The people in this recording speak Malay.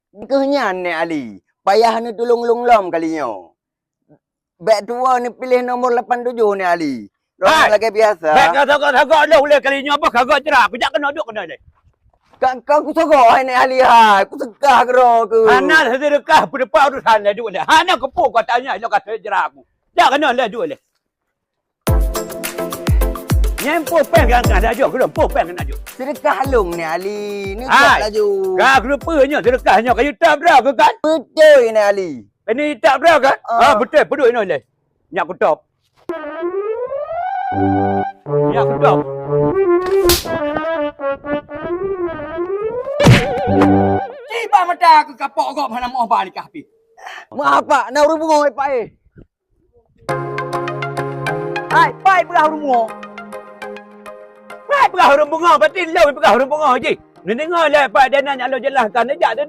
Kenyan ni Ali. Payah ni tolong long kalinya. Bek tua ni pilih nombor 87 ni Ali. Orang lagi biasa. Bek kagak lu le kalinya apa kagak cerah. Aku jak kena duk kena le. Kau aku sogok ni Ali hai. Aku tegah kero ke. Hana sedekah berdepan urusan le duk le. Hana kepu kau tanya lu kata cerah aku. Jak kena le duk le. Nyempo pen kan ada jo kena po pen kena jo. Sedekah long ni Ali. Ni tak laju. Kau rupanya sedekahnya kayu tak berapa ke kan? Betul ni Ali. Ini tak berapa kan? Betul peduk ni le. Nyak kutop. Nyak kutop. Tiba mata ke kapok kau mana mau balik kapi. Maaf pak, nak rumah ai pak. Hai, pai pegah rumah. Pai pegah rumah, pati lau pegah rumah je. Ni dengar lah pak dia nak lo jelaskan dia jak